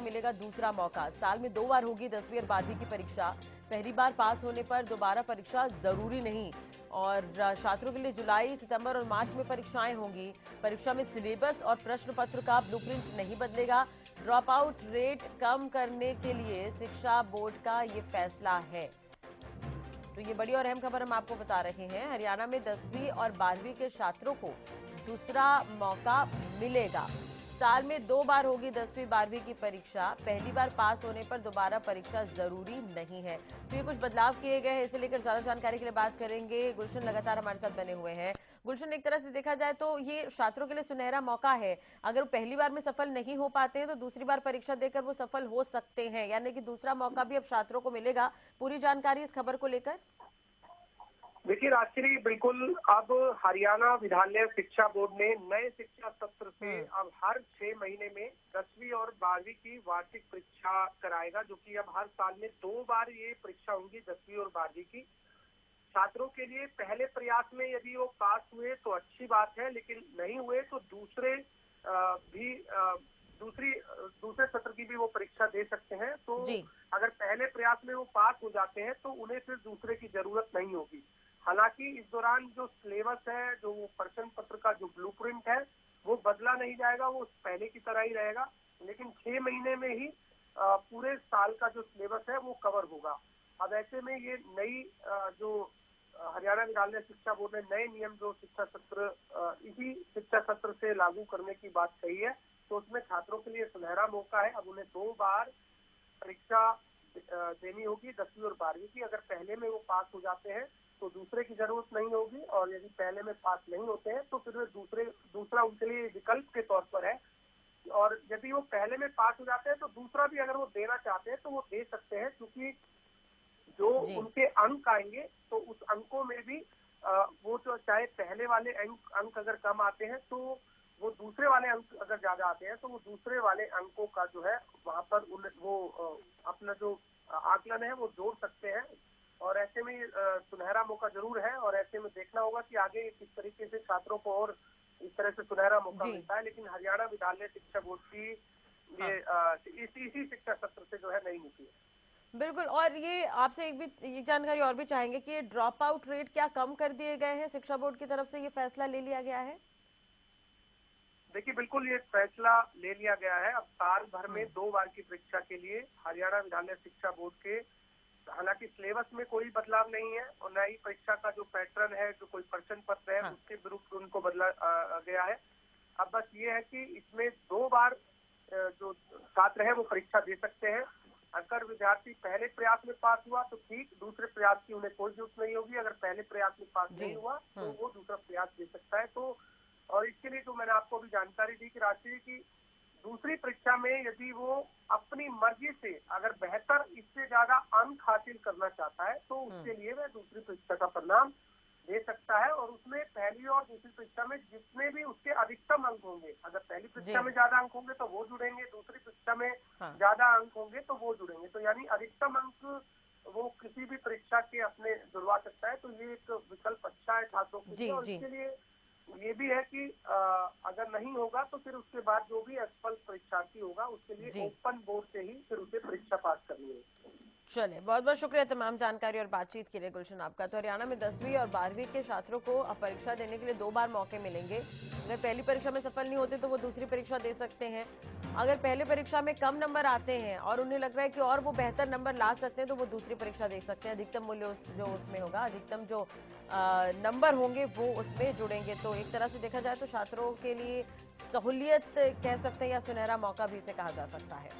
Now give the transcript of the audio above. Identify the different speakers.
Speaker 1: मिलेगा दूसरा मौका। साल में 2 बार होगी 10वीं और 12वीं की परीक्षा। पहली बार पास होने पर दोबारा परीक्षा जरूरी नहीं। और छात्रों के लिए जुलाई, सितंबर और मार्च में परीक्षाएं होंगी। परीक्षा में सिलेबस और प्रश्न पत्र का ब्लूप्रिंट नहीं बदलेगा। ड्रॉप आउट रेट कम करने के लिए शिक्षा बोर्ड का ये फैसला है। तो ये बड़ी और अहम खबर हम आपको बता रहे हैं। हरियाणा में 10वीं और 12वीं के छात्रों को दूसरा मौका मिलेगा। साल में 2 बार होगी 10वीं 12वीं की परीक्षा। पहली बार पास होने पर दोबारा परीक्षा जरूरी नहीं है। तो ये कुछ बदलाव किए गए हैं। इसे लेकर ज्यादा जानकारी के लिए बात करेंगे। गुलशन लगातार हमारे साथ बने हुए हैं। गुलशन, एक तरह से देखा जाए तो ये छात्रों के लिए सुनहरा मौका है। अगर वो पहली बार में सफल नहीं हो पाते हैं तो दूसरी बार परीक्षा देकर वो सफल हो सकते हैं, यानी कि दूसरा मौका भी अब छात्रों को मिलेगा। पूरी जानकारी इस खबर को लेकर।
Speaker 2: देखिए राजश्री, बिल्कुल अब हरियाणा विद्यालय शिक्षा बोर्ड ने नए शिक्षा सत्र से अब हर 6 महीने में 10वीं और 12वीं की वार्षिक परीक्षा कराएगा, जो कि अब हर साल में 2 बार ये परीक्षा होंगी 10वीं और 12वीं की। छात्रों के लिए पहले प्रयास में यदि वो पास हुए तो अच्छी बात है, लेकिन नहीं हुए तो दूसरे सत्र की भी वो परीक्षा दे सकते हैं। तो अगर पहले प्रयास में वो पास हो जाते हैं तो उन्हें फिर दूसरे की जरूरत नहीं होगी। हालांकि इस दौरान जो सिलेबस है, जो प्रश्न पत्र का जो ब्लूप्रिंट है, वो बदला नहीं जाएगा, वो पहले की तरह ही रहेगा। लेकिन 6 महीने में ही पूरे साल का जो सिलेबस है वो कवर होगा। अब ऐसे में ये नई जो हरियाणा विद्यालय शिक्षा बोर्ड ने नए नियम जो शिक्षा सत्र इसी शिक्षा सत्र से लागू करने की बात कही है, तो उसमें छात्रों के लिए सुनहरा मौका है। अब उन्हें 2 बार परीक्षा देनी होगी 10वीं और 12वीं की। अगर पहले में वो पास हो जाते हैं तो दूसरे की जरूरत नहीं होगी, और यदि पहले में पास नहीं होते हैं तो फिर वे दूसरा उनके लिए विकल्प के तौर पर है। और यदि वो पहले में पास हो जाते हैं तो दूसरा भी अगर वो देना चाहते हैं तो वो दे सकते हैं, क्योंकि जो उनके अंक आएंगे तो उस अंकों में भी वो जो चाहे पहले वाले अंक अगर कम आते हैं तो वो दूसरे वाले अंक अगर ज्यादा आते हैं तो वो दूसरे वाले अंकों का जो है वहां पर वो अपना जो आकलन है वो जोड़ सकते हैं। और ऐसे में सुनहरा मौका जरूर है, और ऐसे में देखना होगा कि आगे किस तरीके से छात्रों को और इस तरह से सुनहरा मौका मिलता है। लेकिन हरियाणा विद्यालय शिक्षा बोर्ड की ये इसी शिक्षा सत्र से जो है नई नीति है।
Speaker 1: बिल्कुल। और ये आपसे एक जानकारी और भी चाहेंगे कि ड्रॉप आउट रेट क्या कम कर दिए गए हैं? शिक्षा बोर्ड की तरफ से ये फैसला ले लिया गया है?
Speaker 2: देखिए, बिल्कुल ये फैसला ले लिया गया है। अब साल भर में 2 बार की परीक्षा के लिए हरियाणा विद्यालय शिक्षा बोर्ड के, हालांकि सिलेबस में कोई बदलाव नहीं है और न ही परीक्षा का जो पैटर्न है, जो कोई प्रश्न पत्र है उसके विरुद्ध उनको बदला गया है। अब बस ये है कि इसमें 2 बार जो छात्र है वो परीक्षा दे सकते हैं। अगर विद्यार्थी पहले प्रयास में पास हुआ तो ठीक, दूसरे प्रयास की उन्हें कोई जरूरत नहीं होगी। अगर पहले प्रयास में पास नहीं हुआ तो वो दूसरा प्रयास दे सकता है। तो और इसके लिए जो मैंने आपको अभी जानकारी दी कि राष्ट्रीय की दूसरी परीक्षा में यदि वो अपनी मर्जी से अगर बेहतर इससे ज्यादा अंक हासिल करना चाहता है तो उसके लिए वह दूसरी परीक्षा का परिणाम दे सकता है। और उसमें पहली और दूसरी परीक्षा में जितने भी उसके अधिकतम अंक होंगे, अगर पहली परीक्षा में ज्यादा अंक होंगे तो वो जुड़ेंगे, दूसरी परीक्षा में ज्यादा अंक होंगे तो वो जुड़ेंगे। तो यानी अधिकतम अंक वो किसी भी परीक्षा के अपने जुड़वा सकता है। तो ये एक विकल्प अच्छा है छात्रों के लिए। और इसके लिए ये भी है कि अगर नहीं होगा तो फिर उसके बाद जो भी असफल परीक्षार्थी होगा उसके लिए ओपन बोर्ड से ही फिर उसे परीक्षा पास करनी है।
Speaker 1: चलिए, बहुत बहुत शुक्रिया तमाम जानकारी और बातचीत के लिए गुलशन आपका। तो हरियाणा में 10वीं और 12वीं के छात्रों को अब परीक्षा देने के लिए 2 बार मौके मिलेंगे। अगर पहली परीक्षा में सफल नहीं होते तो वो दूसरी परीक्षा दे सकते हैं। अगर पहले परीक्षा में कम नंबर आते हैं और उन्हें लग रहा है कि और वो बेहतर नंबर ला सकते हैं तो वो दूसरी परीक्षा दे सकते हैं। अधिकतम मूल्य जो उसमें होगा, अधिकतम जो नंबर होंगे वो उसमें जुड़ेंगे। तो एक तरह से देखा जाए तो छात्रों के लिए सहूलियत कह सकते हैं या सुनहरा मौका भी इसे कहा जा सकता है।